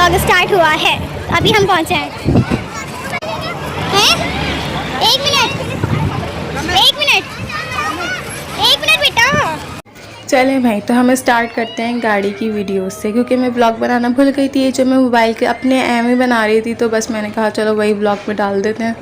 Vlog start हुआ है। अभी हम पहुंचे हैं। एक मिनट बेटा। चलें भाई, तो हम स्टार्ट करते हैं गाड़ी की वीडियो से, क्योंकि मैं ब्लॉग बनाना भूल गई थी। ये जो मैं मोबाइल के अपने एम ही बना रही थी, तो बस मैंने कहा चलो वही ब्लॉग में डाल देते हैं।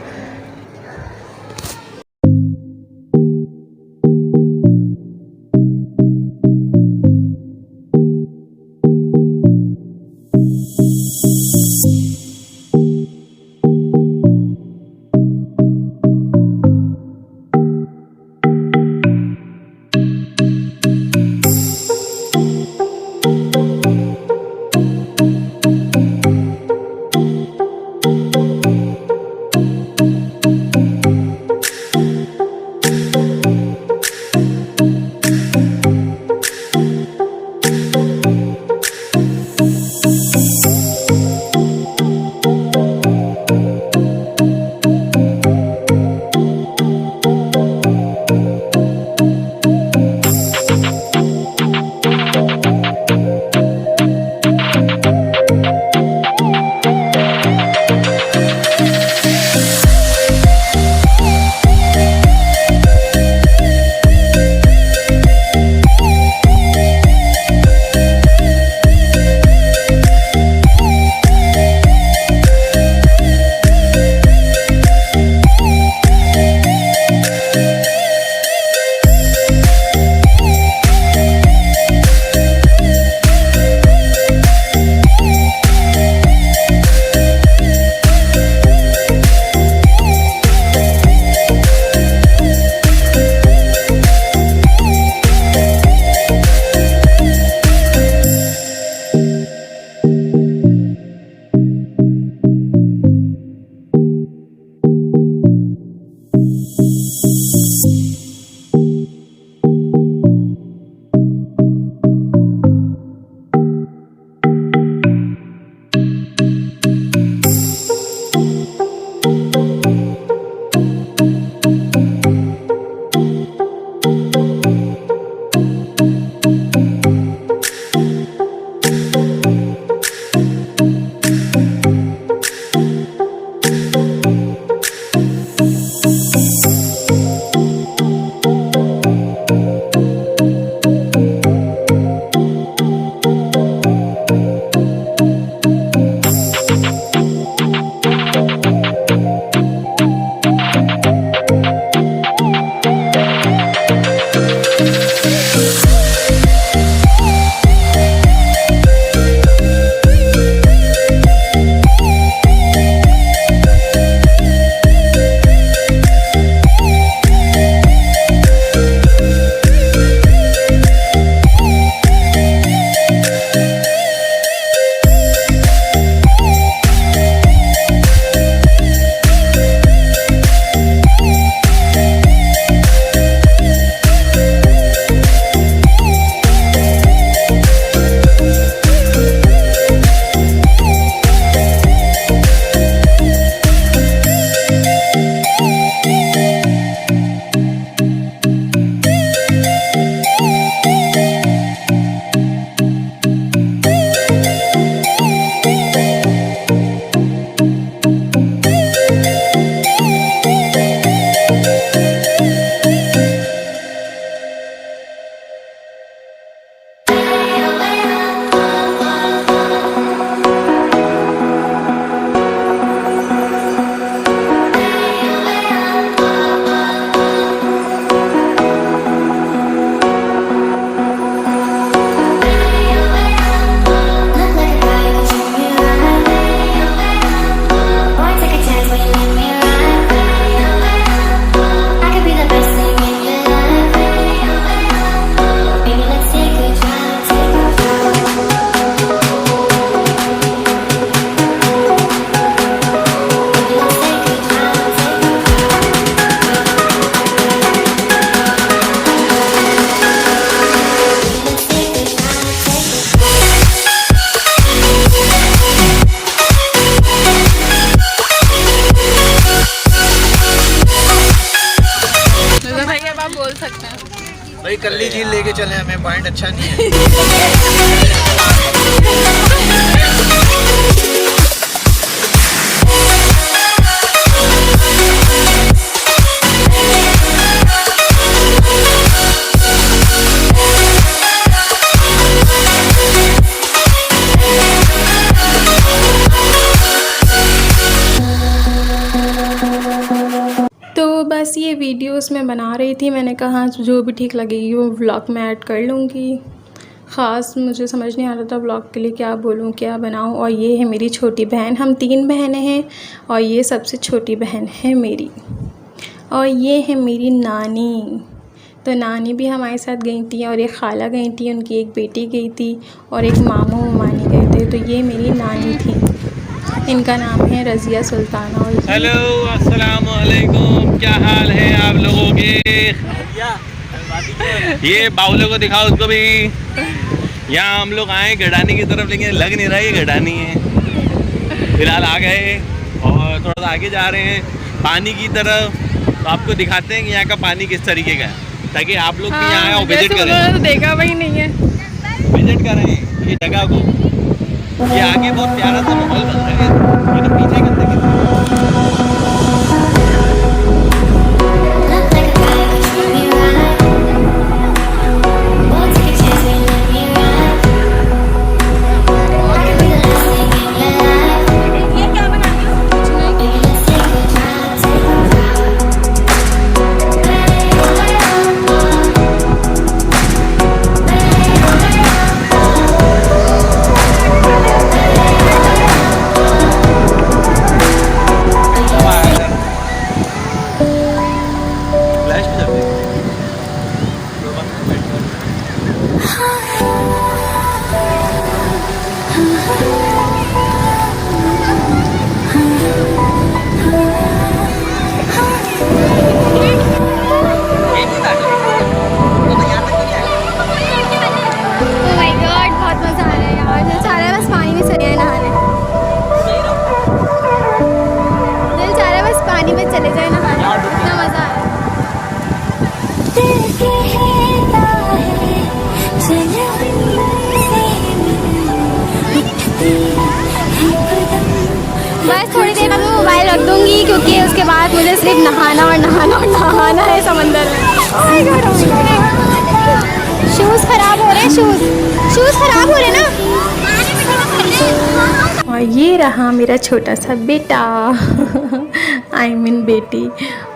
भाई कल्ली झील लेके चले, हमें पॉइंट अच्छा नहीं है। तो बस ये वीडियोस मैं बना रही थी, मैंने कहा जो भी ठीक लगेगी वो व्लॉग में ऐड कर लूँगी। ख़ास मुझे समझ नहीं आ रहा था व्लॉग के लिए क्या बोलूँ क्या बनाऊँ। और ये है मेरी छोटी बहन, हम 3 बहनें हैं और ये सबसे छोटी बहन है मेरी। और ये है मेरी नानी, तो नानी भी हमारे साथ गई थी और एक खाला गई थी, उनकी एक बेटी गई थी और एक मामू मानी गए थे। तो ये मेरी नानी थी, इनका नाम है रज़िया सुल्ताना। और हेलो अस्सलाम वालेकुम, क्या हाल है आप लोगों के। ये बाउले को दिखाओ उसको भी। यहाँ हम लोग आए गडानी की तरफ, लेकिन लग नहीं रहा ये गडानी है। फिलहाल आ गए और थोड़ा सा आगे जा रहे हैं पानी की तरफ। तो आपको दिखाते हैं कि यहाँ का पानी किस तरीके का है, ताकि आप लोग भी यहाँ आए विजिट करें। तो देखा वही नहीं है, विजिट करें ये जगह को। ये आगे बहुत प्यारा सा माहौल बन रहा है, ये तो पीछे गंदगी Oh my God, बहुत मज़ा आ रहा है यार। दिल चाह रहा है बस पानी में चले जाए नहाने। दिल चाह रहा है बस पानी में चले जाए नहाने, इतना मज़ा आ रहा है। बस थोड़ी देर बाद मैं मोबाइल रख दूँगी, क्योंकि उसके बाद मुझे सिर्फ नहाना और नहाना और नहाना है समंदर में। Oh my God, oh my God। Shoes ख़राब हो रहे हैं, शूज़ ख़राब हो रहे हैं ना। और ये रहा मेरा छोटा सा बेटा आई मीन बेटी।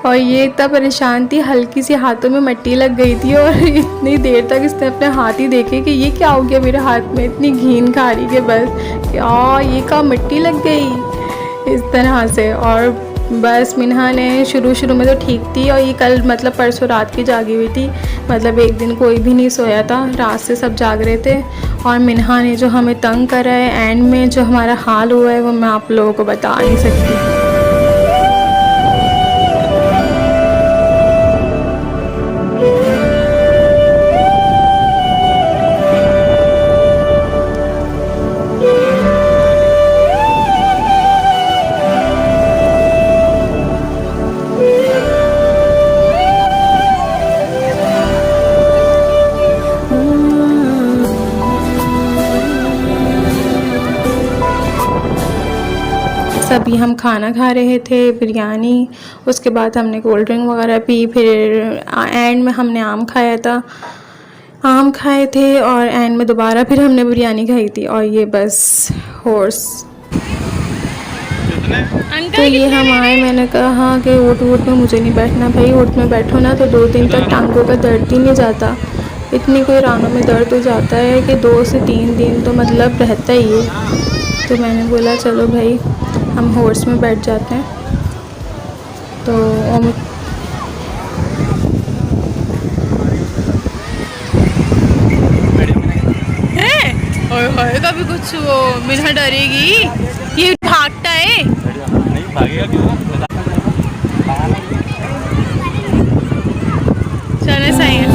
और ये इतना परेशान थी, हल्की सी हाथों में मिट्टी लग गई थी और इतनी देर तक इसने अपने हाथ ही देखे कि ये क्या हो गया मेरे हाथ में, इतनी घीन खा रही कि बस क्या ये का मिट्टी लग गई इस तरह से। और बस मिन्हा ने शुरू में तो ठीक थी, और ये कल मतलब परसों रात की जागी हुई थी, मतलब एक दिन कोई भी नहीं सोया था, रात से सब जाग रहे थे। और मिन्हा ने जो हमें तंग करा है, एंड में जो हमारा हाल हुआ है वो मैं आप लोगों को बता नहीं सकती। अभी हम खाना खा रहे थे, बिरयानी, उसके बाद हमने कोल्ड ड्रिंक वगैरह पी, फिर एंड में हमने आम खाया था, आम खाए थे, और एंड में दोबारा फिर हमने बिरयानी खाई थी। और ये बस हॉर्स। तो ये हम आए, मैंने कहा कि ऊँट में मुझे नहीं बैठना भाई, ऊँट में बैठो ना तो 2 दिन तक टांगों का दर्द ही नहीं जाता। इतनी कोई रानों में दर्द हो जाता है कि 2 से 3 दिन तो मतलब रहता ही है। तो मैंने बोला चलो भाई हम हॉर्स में बैठ जाते हैं। तो होएगा भी कुछ, वो मिन्हा डरेगी, ये भागता है। नहीं भागेगा क्यों? चले सही है।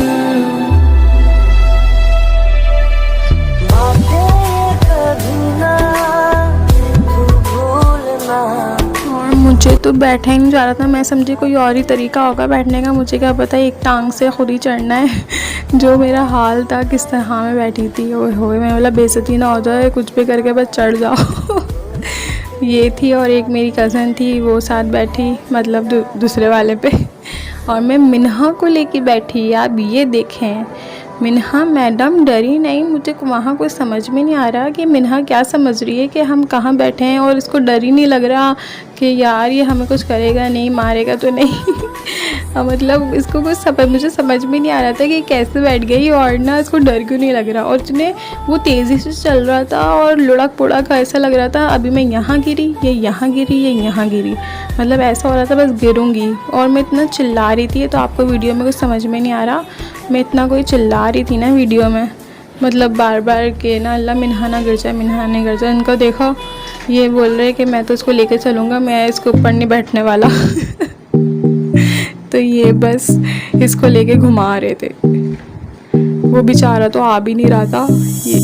और मुझे तो बैठा ही नहीं जा रहा था। मैं समझी कोई और ही तरीका होगा बैठने का, मुझे क्या पता एक टांग से खुद ही चढ़ना है। जो मेरा हाल था किस तरह मैं बैठी थी, ओए होए, मैं बोला बेइज्जती ना हो जाए, कुछ भी करके बस चढ़ जाओ। ये थी और एक मेरी कज़न थी, वो साथ बैठी, मतलब दूसरे वाले पे। और मैं मिन्हा को लेके बैठी। आप ये देखें, मिन्हा मैडम डरी नहीं। मुझे वहाँ कुछ समझ में नहीं आ रहा कि मिन्हा क्या समझ रही है कि हम कहाँ बैठे हैं, और इसको डर ही नहीं लग रहा कि यार ये हमें कुछ करेगा नहीं, मारेगा तो नहीं। मतलब इसको कुछ मुझे समझ में नहीं आ रहा था कि कैसे बैठ गई, और ना इसको डर क्यों नहीं लग रहा। और उसने वो तेज़ी से चल रहा था और लुढ़क पुढ़क ऐसा लग रहा था, अभी मैं यहाँ गिरी, ये यहाँ गिरी, ये यहाँ गिरी, मतलब ऐसा हो रहा था बस गिरूँगी। और मैं इतना चिल्ला रही थी, तो आपको वीडियो में कुछ समझ में नहीं आ रहा, मैं इतना कोई चिल्ला रही थी ना वीडियो में, मतलब बार बार के ना अल्लाह मिन्हा ना गिर जाए, मिन्हा नहीं गिर जाए। इनको देखो, ये बोल रहे कि मैं तो इसको लेके चलूँगा, मैं इसके ऊपर नहीं बैठने वाला। तो ये बस इसको लेके घुमा रहे थे, वो बेचारा तो आ भी नहीं रहा था। ये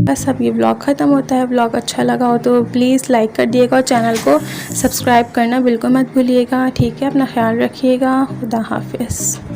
बस अब ये व्लॉग ख़त्म होता है। व्लॉग अच्छा लगा हो तो प्लीज़ लाइक कर दिएगा और चैनल को सब्सक्राइब करना बिल्कुल मत भूलिएगा। ठीक है, अपना ख्याल रखिएगा। खुदा हाफिज़।